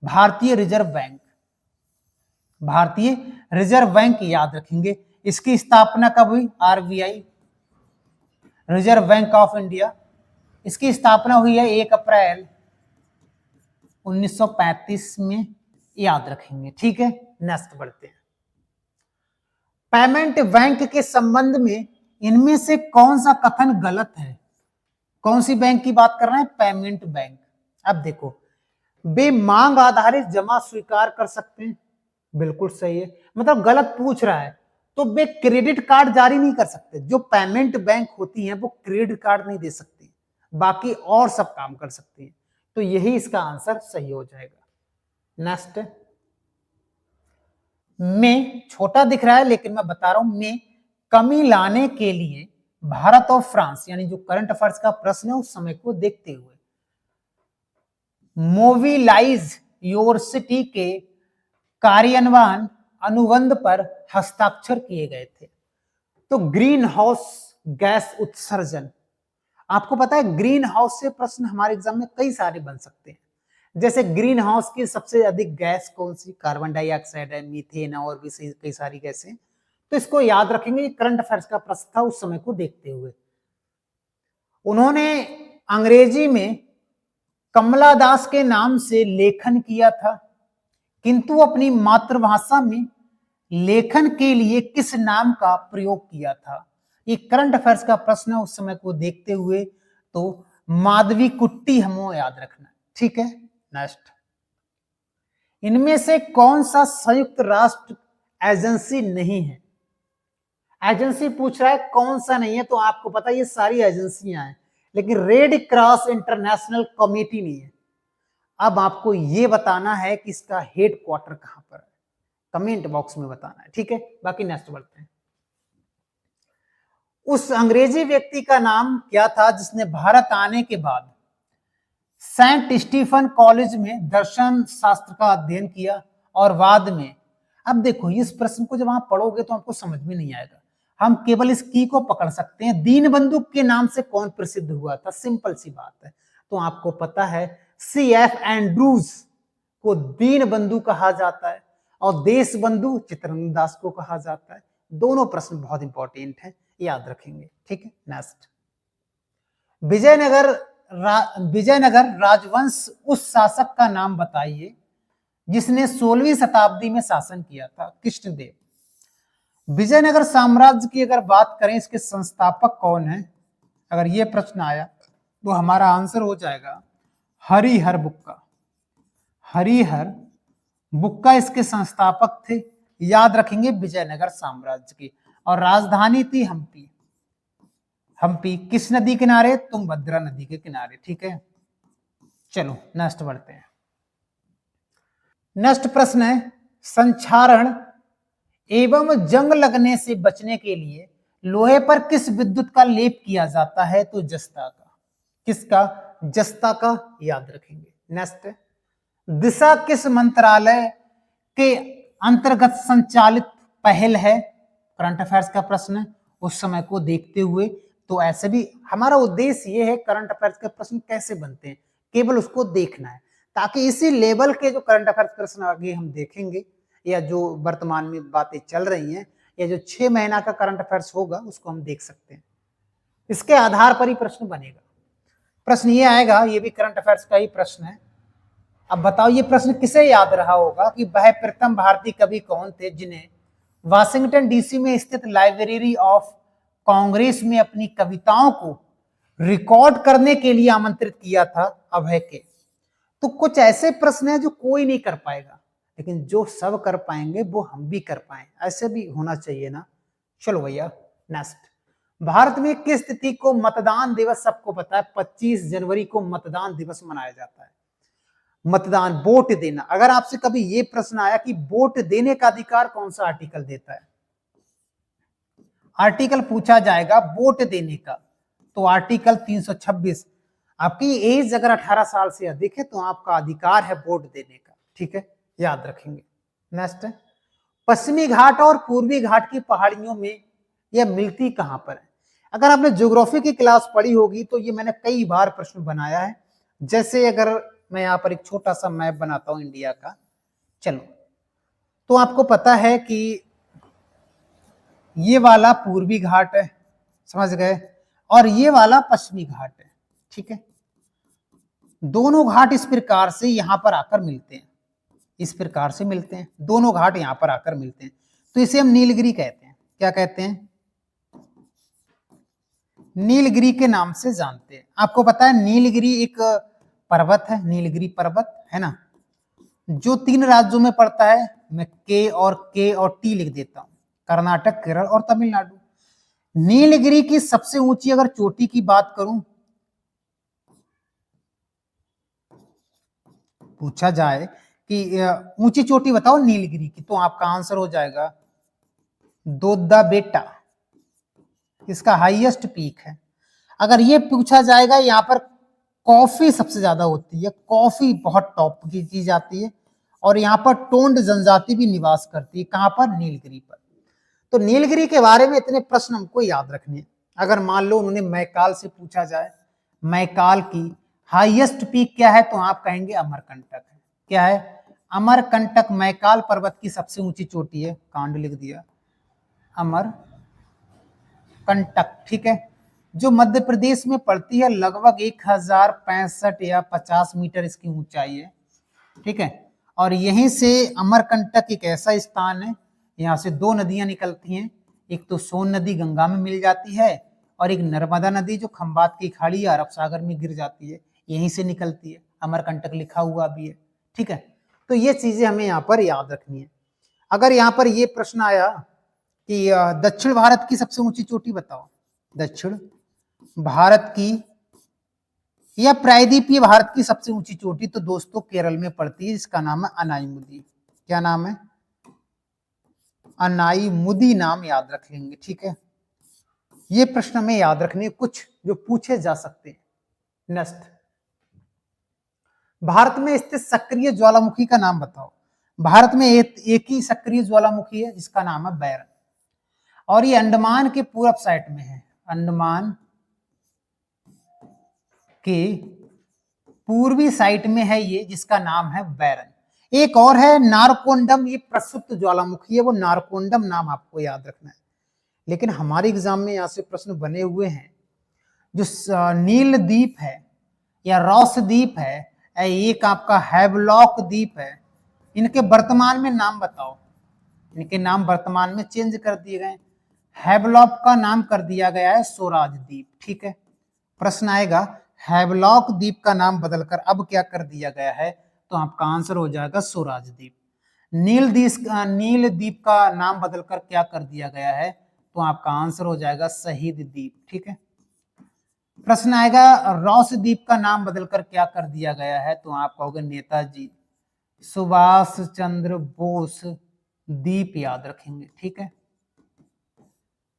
भारतीय रिजर्व बैंक। भारतीय रिजर्व बैंक याद रखेंगे, इसकी स्थापना कब हुई, RBI, reserve bank of India. इसकी स्थापना हुई है 1 अप्रैल 1935 में, याद रखेंगे, ठीक है। नेक्स्ट बढ़ते हैं, पेमेंट बैंक के संबंध में इनमें से कौन सा कथन गलत है, कौन सी बैंक की बात कर रहे हैं, पेमेंट बैंक। अब देखो, वे मांग आधारित जमा स्वीकार कर सकते हैं, बिल्कुल सही है, मतलब गलत पूछ रहा है, तो वे क्रेडिट कार्ड जारी नहीं कर सकते। जो पेमेंट बैंक होती हैं वो क्रेडिट कार्ड नहीं दे सकती, बाकी और सब काम कर सकती है। तो यही इसका आंसर सही हो जाएगा। नेक्स्ट, में छोटा दिख रहा है लेकिन मैं बता रहा हूं, में कमी लाने के लिए भारत और फ्रांस, यानी जो करंट अफेयर्स का प्रश्न है उस समय को देखते हुए, मोबिलाइज योर सिटी के कार्यान्वयन अनुबंध पर हस्ताक्षर किए गए थे। तो ग्रीन हाउस गैस उत्सर्जन, आपको पता है ग्रीन हाउस से प्रश्न हमारे एग्जाम में कई सारे बन सकते हैं। जैसे ग्रीन हाउस की सबसे अधिक गैस कौन सी, कार्बन डाइऑक्साइड है, मीथेन है, और भी कई सारी गैसें। तो इसको याद रखेंगे, करंट अफेयर्स का प्रश्न था उस समय को देखते हुए। उन्होंने अंग्रेजी में कमला दास के नाम से लेखन किया था, किंतु अपनी मातृभाषा में लेखन के लिए किस नाम का प्रयोग किया था। ये करंट अफेयर्स का प्रश्न है उस समय को देखते हुए, तो माधवी कुट्टी हमें याद रखना, ठीक है। नेक्स्ट, इनमें से कौन सा संयुक्त राष्ट्र एजेंसी नहीं है। एजेंसी पूछ रहा है, कौन सा नहीं है, तो आपको पता है ये सारी एजेंसियां हैं, लेकिन रेड क्रॉस इंटरनेशनल कमेटी नहीं है। अब आपको ये बताना है कि इसका हेड क्वार्टर कहां पर है, कमेंट बॉक्स में बताना है, ठीक है। बाकी नेक्स्ट बढ़ते हैं। उस अंग्रेजी व्यक्ति का नाम क्या था जिसने भारत आने के बाद सेंट स्टीफन कॉलेज में दर्शन शास्त्र का अध्ययन किया और बाद में, अब देखो इस प्रश्न को जब आप पढ़ोगे तो आपको समझ में नहीं आएगा, हम केवल इस की को पकड़ सकते हैं। दीनबंधु के नाम से कौन प्रसिद्ध हुआ था, सिंपल सी बात है। तो आपको पता है C.F. एंड्रूज को दीनबंधु कहा जाता है और देशबंधु चित्तरंजन दास को कहा जाता है। दोनों प्रश्न बहुत इंपॉर्टेंट है, याद रखेंगे, ठीक है। नेक्स्ट, विजयनगर राजवंश उस शासक का नाम बताइए जिसने 16वीं शताब्दी में शासन किया था। कृष्णदेव। विजयनगर साम्राज्य की अगर बात करें, इसके संस्थापक कौन है, अगर ये प्रश्न आया तो हमारा आंसर हो जाएगा हरिहर बुक्का। हरिहर बुक्का इसके संस्थापक थे, याद रखेंगे विजयनगर साम्राज्य की। और राजधानी थी हम्पी। हम्पी किस नदी किनारे, तुंगभद्रा नदी के किनारे, ठीक है। चलो नेक्स्ट बढ़ते हैं। नेक्स्ट प्रश्न है, संक्षारण एवं जंग लगने से बचने के लिए लोहे पर किस विद्युत का लेप किया जाता है, तो जस्ता का। किसका, जस्ता का, याद रखेंगे। नेक्स्ट, दिशा किस मंत्रालय के अंतर्गत संचालित पहल है, करंट अफेयर्स का प्रश्न है उस समय को देखते हुए। तो ऐसे भी हमारा उद्देश्य ये है, करंट अफेयर्स के प्रश्न कैसे बनते हैं केवल उसको देखना है, ताकि इसी लेवल के जो करंट अफेयर्स प्रश्न आगे हम देखेंगे, या जो वर्तमान में बातें चल रही हैं, या जो 6 महीना का करंट अफेयर्स होगा उसको हम देख सकते हैं। इसके आधार पर ही प्रश्न बनेगा। प्रश्न ये आएगा, ये भी करंट अफेयर्स का ही प्रश्न है। अब बताओ ये प्रश्न किसे याद रहा होगा कि वह प्रथम भारतीय कवि कौन थे जिन्हें वाशिंगटन डीसी में स्थित लाइब्रेरी ऑफ कांग्रेस में अपनी कविताओं को रिकॉर्ड करने के लिए आमंत्रित किया था, अभय के। तो कुछ ऐसे प्रश्न हैं जो कोई नहीं कर पाएगा, लेकिन जो सब कर पाएंगे वो हम भी कर पाए, ऐसे भी होना चाहिए ना। चलो भैया नेक्स्ट, भारत में किस तिथि को मतदान दिवस, सबको पता है 25 जनवरी को मतदान दिवस मनाया जाता है। मतदान, वोट देना, अगर आपसे कभी ये प्रश्न आया कि वोट देने का अधिकार कौन सा आर्टिकल देता है, आर्टिकल पूछा जाएगा वोट देने का, तो आर्टिकल 326। आपकी एज अगर 18 साल से अधिक है तो आपका अधिकार है वोट देने का, ठीक है, याद रखेंगे। नेक्स्ट है, पश्चिमी घाट और पूर्वी घाट की पहाड़ियों में यह मिलती कहां पर है। अगर आपने ज्योग्राफी की क्लास पढ़ी होगी तो ये मैंने कई बार प्रश्न बनाया है। जैसे अगर मैं यहाँ पर एक छोटा सा मैप बनाता हूं इंडिया का, चलो, तो आपको पता है कि ये वाला पूर्वी घाट है, समझ गए, और ये वाला पश्चिमी घाट है, ठीक है। दोनों घाट इस प्रकार से यहां पर आकर मिलते हैं, इस प्रकार से मिलते हैं, दोनों घाट यहां पर आकर मिलते हैं, तो इसे हम नीलगिरी कहते हैं। क्या कहते हैं, नीलगिरी के नाम से जानते हैं। आपको पता है नीलगिरी एक पर्वत है, नीलगिरी पर्वत है ना, जो 3 राज्यों में पड़ता है। मैं के और टी लिख देता हूं, कर्नाटक, केरल और तमिलनाडु। नीलगिरी की सबसे ऊंची अगर चोटी की बात करूं पूछा जाए कि ऊंची चोटी बताओ नीलगिरी की, तो आपका आंसर हो जाएगा दोद्दा बेटा, इसका हाईएस्ट पीक है। अगर ये पूछा जाएगा यहाँ पर कॉफी सबसे ज्यादा होती है, कॉफी बहुत टॉप की चीज आती है, और यहाँ पर टोंड जनजाति भी निवास करती है, कहां पर? नीलगिरी पर। तो नीलगिरी के बारे में इतने प्रश्न हमको याद रखने हैं। अगर मान लो उन्होंने मैकाल से पूछा जाए, मैकाल की हाईएस्ट पीक क्या है, तो आप कहेंगे अमरकंटक है। क्या है? अमरकंटक मैकाल पर्वत की सबसे ऊंची चोटी है, कांड लिख दिया अमरकंटक, ठीक है, जो मध्य प्रदेश में पड़ती है। लगभग 1065 या 50 मीटर इसकी ऊंचाई है, ठीक है। और यहीं से अमरकंटक एक ऐसा स्थान है, यहाँ से दो नदियां निकलती हैं, एक तो सोन नदी गंगा में मिल जाती है, और एक नर्मदा नदी जो खंबात की खाड़ी अरब सागर में गिर जाती है, यहीं से निकलती है। अमरकंटक लिखा हुआ भी है, ठीक है। तो ये चीजें हमें यहाँ पर याद रखनी है। अगर यहाँ पर ये प्रश्न आया कि दक्षिण भारत की सबसे ऊंची चोटी बताओ, दक्षिण भारत की या प्रायद्वीपीय भारत की सबसे ऊंची चोटी, तो दोस्तों केरल में पड़ती है, जिसका नाम है अनाईमुदी। क्या नाम है? अनाईमुदी नाम याद रख लेंगे, ठीक है। ये प्रश्न हमें याद रखने कुछ जो पूछे जा सकते हैं। नेक्स्ट, भारत में स्थित सक्रिय ज्वालामुखी का नाम बताओ। भारत में एक ही सक्रिय ज्वालामुखी है, जिसका नाम है बैरन, और ये अंडमान के पूरब साइड में है, अंडमान के पूर्वी साइड में है ये, जिसका नाम है बैरन। एक और है नारकोंडम, ये प्रसुप्त ज्वालामुखी है, वो नारकोंडम नाम आपको याद रखना है। लेकिन हमारे एग्जाम में यहां से प्रश्न बने हुए हैं, जो नील द्वीप है या रॉस द्वीप है, एक आपका हैवलॉक द्वीप है, इनके वर्तमान में नाम बताओ। इनके नाम वर्तमान में चेंज कर दिए गए। हैवलॉक का नाम कर दिया गया है स्वराज द्वीप, ठीक है। प्रश्न आएगा हैवलॉक द्वीप का नाम बदलकर अब क्या कर दिया गया है, तो आपका आंसर हो जाएगा स्वराज द्वीप। नील द्वीप का नाम बदलकर क्या कर दिया गया है, तो आपका आंसर हो जाएगा शहीद द्वीप, ठीक है। प्रश्न आएगा रॉस द्वीप का नाम बदलकर क्या कर दिया गया है, तो आपका होगा नेताजी सुभाष चंद्र बोस द्वीप याद रखेंगे, ठीक है।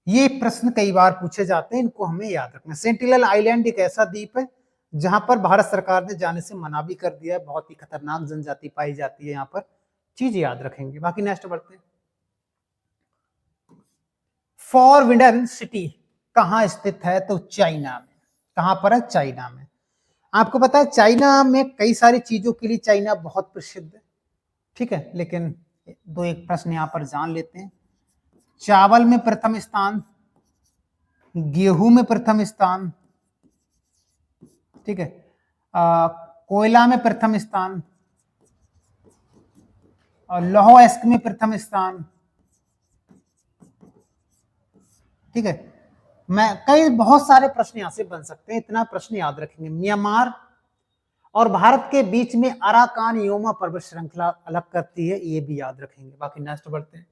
ये प्रश्न कई बार पूछे जाते हैं, इनको हमें याद रखना। सेंटिनल आइलैंड एक ऐसा द्वीप है जहां पर भारत सरकार ने जाने से मना भी कर दिया है, बहुत ही खतरनाक जनजाति पाई जाती है यहाँ पर, चीज याद रखेंगे। बाकी नेक्स्ट बढ़ते हैं। फॉरबिडन सिटी कहाँ स्थित है, तो चाइना में। कहां पर है? चाइना में। आपको पता है चाइना में कई सारी चीजों के लिए चाइना बहुत प्रसिद्ध है, ठीक है। लेकिन दो एक प्रश्न यहां पर जान लेते हैं। चावल में प्रथम स्थान, गेहूं में प्रथम स्थान, ठीक है, कोयला में प्रथम स्थान, और लौह अयस्क में प्रथम स्थान, ठीक है। मैं बहुत सारे प्रश्न यहां से बन सकते हैं, इतना प्रश्न याद रखेंगे। म्यांमार और भारत के बीच में अराकान योमा पर्वत श्रृंखला अलग करती है, ये भी याद रखेंगे। बाकी नेक्स्ट बढ़ते हैं।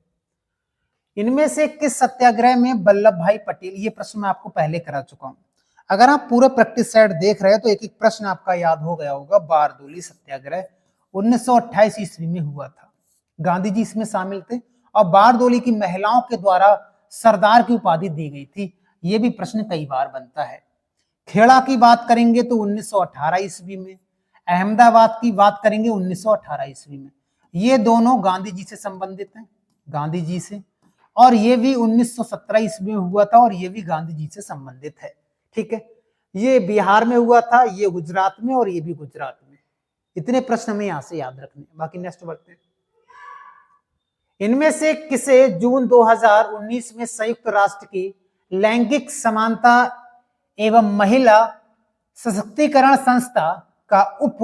इनमें से किस सत्याग्रह में वल्लभ भाई पटेल, ये प्रश्न मैं आपको पहले करा चुका हूं। अगर आप पूरे प्रैक्टिस सेट देख रहे हैं तो एक एक प्रश्न आपका याद हो गया होगा। बारदोली सत्याग्रह 1928 ईस्वी में हुआ था, गांधी जी इसमें शामिल थे, और बारदोली की महिलाओं के द्वारा सरदार की उपाधि दी गई थी। ये भी प्रश्न कई बार बनता है। खेड़ा की बात करेंगे तो 1918 ईस्वी में, अहमदाबाद की बात करेंगे 1918 ईस्वी में। ये दोनों गांधी जी से संबंधित हैं, गांधी जी से, और ये भी 1917 ईस्वी में हुआ था, और ये भी गांधी जी से संबंधित है, ठीक है। ये बिहार में हुआ था, ये गुजरात में, और ये भी गुजरात में। इतने प्रश्न हमें यहां से याद रखने। बाकी नेक्स्ट बढ़ते हैं। इनमें से किसे जून 2019 में संयुक्त राष्ट्र की लैंगिक समानता एवं महिला सशक्तिकरण संस्था का उप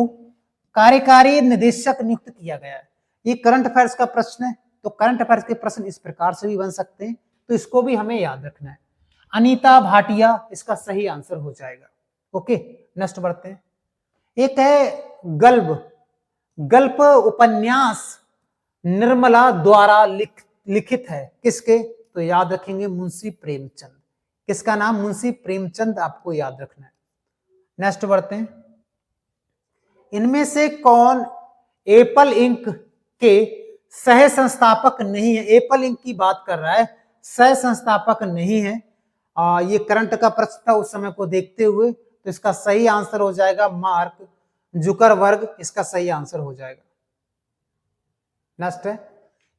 कार्यकारी निदेशक नियुक्त किया गया है? ये करंट अफेयर्स का प्रश्न है, तो करंट अफेयर्स के प्रश्न इस प्रकार से भी बन सकते हैं, तो इसको भी हमें याद रखना है। अनीता भाटिया इसका सही आंसर हो जाएगा। ओके, नेक्स्ट बढ़ते हैं। एक है गल्प उपन्यास निर्मला द्वारा लिखित है, किसके? तो याद रखेंगे मुंशी प्रेमचंद। किसका नाम? मुंशी प्रेमचंद आपको याद रखना है। नेक्स्ट बढ़ते हैं। इनमें से कौन एप्पल इंक के सह संस्थापक नहीं है। एप्पल इंक की बात कर रहा है, सह संस्थापक नहीं है। ये करंट का प्रश्न था उस समय को देखते हुए, तो इसका सही आंसर हो जाएगा मार्क जुकरबर्ग, इसका सही आंसर हो जाएगा। नेक्स्ट है,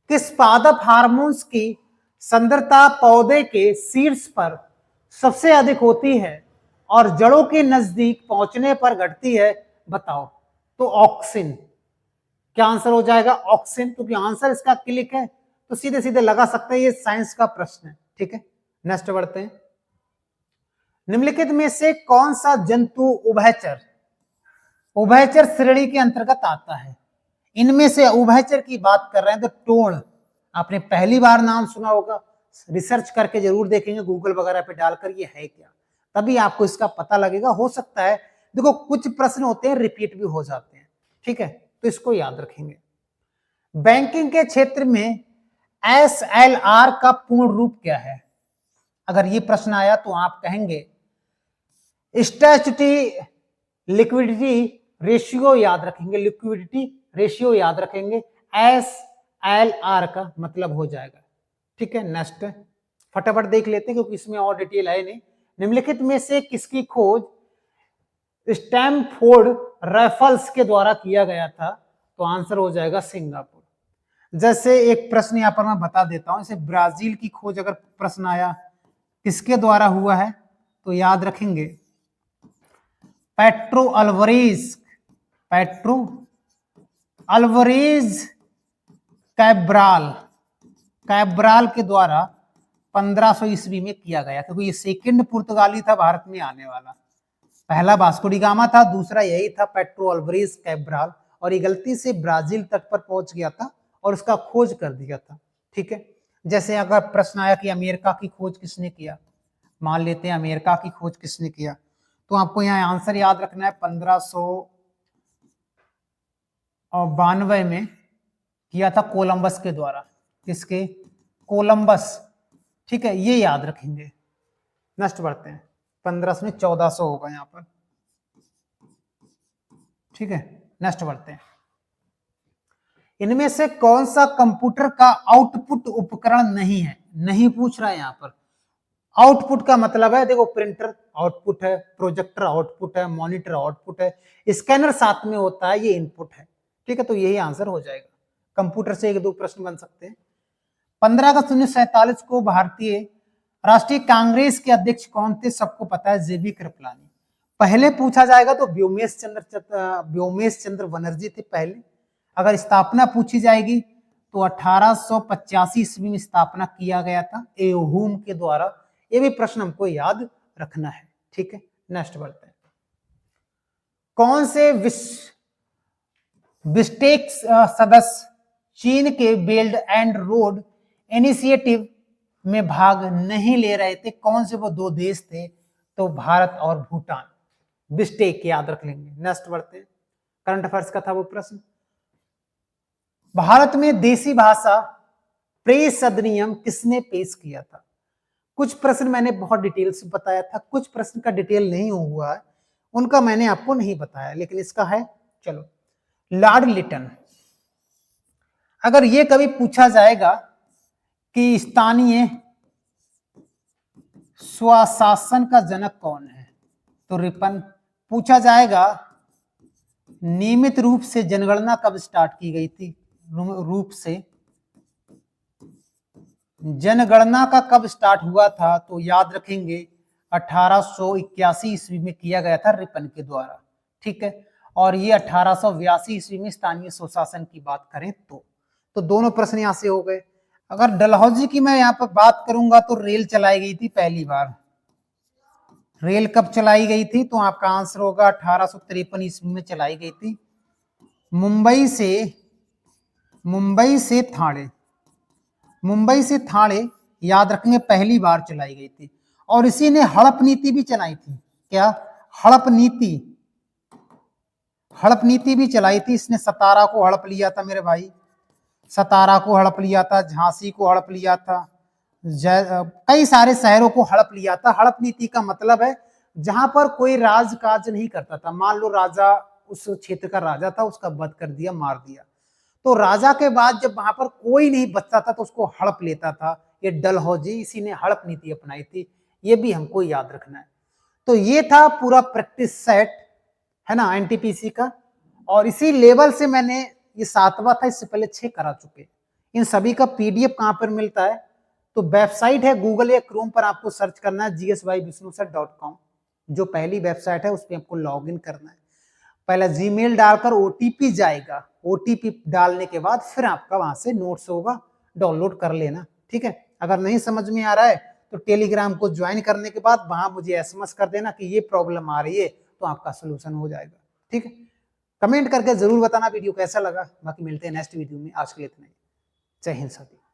किस पादप हार्मोन्स की सांद्रता पौधे के शीर्ष पर सबसे अधिक होती है और जड़ों के नजदीक पहुंचने पर घटती है, बताओ। तो ऑक्सिन, क्या आंसर हो जाएगा? ऑक्सिन, क्योंकि आंसर इसका क्लिक है तो सीधे सीधे लगा सकते हैं, ये साइंस का प्रश्न है। ठीक है, नेक्स्ट बढ़ते हैं। निम्नलिखित में से कौन सा जंतु उभयचर श्रेणी के अंतर्गत आता है? इनमें से उभयचर की बात कर रहे हैं तो टोण, आपने पहली बार नाम सुना होगा, रिसर्च करके जरूर देखेंगे गूगल वगैरह पे डालकर ये है क्या, तभी आपको इसका पता लगेगा। हो सकता है, देखो कुछ प्रश्न होते हैं रिपीट भी हो जाते हैं, ठीक है, तो इसको याद रखेंगे। बैंकिंग के क्षेत्र में SLR का पूर्ण रूप क्या है? अगर ये प्रश्न आया तो आप कहेंगे स्टैट्यूटरी लिक्विडिटी रेशियो याद रखेंगे, लिक्विडिटी रेशियो याद रखेंगे, SLR का मतलब हो जाएगा। ठीक है, नेक्स्ट फटाफट देख लेते हैं क्योंकि इसमें और डिटेल है नहीं। निम्नलिखित में से किसकी खोज स्टैमफोर्ड राइफल्स के द्वारा किया गया था? तो आंसर हो जाएगा सिंगापुर। जैसे एक प्रश्न यहां पर मैं बता देता हूं, जैसे ब्राजील की खोज अगर प्रश्न आया किसके द्वारा हुआ है तो याद रखेंगे पेट्रो अल्वारेज कैब्राल के द्वारा 1500 ईस्वी में किया गया, क्योंकि ये सेकंड पुर्तगाली था भारत में आने वाला। पहला वास्को डी गामा था, दूसरा यही था पेट्रो अल्वारेज कैब्राल, और ये गलती से ब्राजील तट पर पहुंच गया था और उसका खोज कर दिया था। ठीक है, जैसे अगर प्रश्न आया कि अमेरिका की खोज किसने किया, मान लेते हैं अमेरिका की खोज किसने किया, तो आपको यहाँ आंसर याद रखना है 1592 में किया था कोलंबस के द्वारा। किसके? कोलंबस। ठीक है, ये याद रखेंगे। नेक्स्ट बढ़ते हैं, 1500 में 1400 होगा यहाँ पर। ठीक है, नेक्स्ट बढ़ते हैं। इनमें से कौन सा कंप्यूटर का आउटपुट उपकरण नहीं है? नहीं पूछ रहा है यहाँ पर। आउटपुट का मतलब है, देखो प्रिंटर आउटपुट है, प्रोजेक्टर आउटपुट है, मॉनिटर आउटपुट है, स्कैनर साथ में होता है, ये इनपुट है। ठीक है, तो यही आंसर हो जाएगा। कंप्यूटर से एक दो प्रश्न बन सकते हैं। 15 अगस्त 1947 को भारतीय राष्ट्रीय कांग्रेस के अध्यक्ष कौन थे? सबको पता है, जेबी कृपलानी। पहले पूछा जाएगा तो व्योमेश चंद्र बनर्जी थे पहले। अगर स्थापना पूछी जाएगी तो 1885 ईस्वी में स्थापना किया गया था एहुम के द्वारा। ये भी प्रश्न हमको याद रखना है। ठीक है, नेक्स्ट बढ़ते हैं। कौन से बिस्टेक सदस्य चीन के बेल्ट एंड रोड इनिशिएटिव में भाग नहीं ले रहे थे? कौन से वो दो देश थे? तो भारत और भूटान। बिस्टेक याद रख लेंगे। नेक्स्ट बढ़ते हैं, करंट अफेयर्स का था वो प्रश्न। भारत में देसी भाषा प्रेस अधिनियम किसने पेश किया था? कुछ प्रश्न मैंने बहुत डिटेल से बताया था, कुछ प्रश्न का डिटेल नहीं हुआ है, उनका मैंने आपको नहीं बताया, लेकिन इसका है। चलो, लॉर्ड लिटन। अगर ये कभी पूछा जाएगा कि स्थानीय स्वशासन का जनक कौन है, तो रिपन। पूछा जाएगा नियमित रूप से जनगणना कब स्टार्ट की गई थी? जनगणना का कब स्टार्ट हुआ था? तो याद रखेंगे 1881 ईस्वी में किया गया था रिपन के द्वारा। ठीक है, और ये 1882 ईस्वी में स्थानीय स्वशासन की बात करें तो दोनों प्रश्न यहां से हो गए। अगर डलहौजी की मैं यहाँ पर बात करूंगा तो रेल चलाई गई थी पहली बार। रेल कब चलाई गई थी? तो आपका आंसर होगा 1853 ईस्वी में चलाई गई थी। मुंबई से थाने याद रखेंगे पहली बार चलाई गई थी। और इसी ने हड़प नीति भी चलाई थी। क्या? हड़प नीति भी चलाई थी। इसने सतारा को हड़प लिया था मेरे भाई, सतारा को हड़प लिया था, झांसी को हड़प लिया था, कई सारे शहरों को हड़प लिया था। हड़प नीति का मतलब है जहां पर कोई राजकाज नहीं करता था। मान लो राजा उस क्षेत्र का राजा था, उसका वध कर दिया, मार दिया। तो राजा के बाद जब वहां पर कोई नहीं बचता था तो उसको हड़प लेता था। ये डलहौजी इसी ने हड़प नीति अपनाई थी, ये भी हमको याद रखना है। तो ये था पूरा प्रैक्टिस सेट, है ना, एनटीपीसी का। और इसी लेवल से मैंने, ये 7वां था, इससे पहले 6 करा चुके। इन सभी का पीडीएफ कहां पर मिलता है? तो वेबसाइट है, गूगल या क्रोम पर आपको सर्च करना है gsybisnusar.com। जो पहली वेबसाइट है उस पर आपको लॉग इन करना है। पहला जीमेल डालकर ओटीपी जाएगा, ओटीपी डालने के बाद फिर आपका वहां से नोट्स होगा, डाउनलोड कर लेना, ठीक है। अगर नहीं समझ में आ रहा है तो टेलीग्राम को ज्वाइन करने के बाद वहां मुझे एसएमएस कर देना कि ये प्रॉब्लम आ रही है, तो आपका सोल्यूशन हो जाएगा, ठीक है। कमेंट करके जरूर बताना वीडियो कैसा लगा। बाकी मिलते हैं नेक्स्ट वीडियो में, आज के लिए इतना ही। जय हिंद सभी।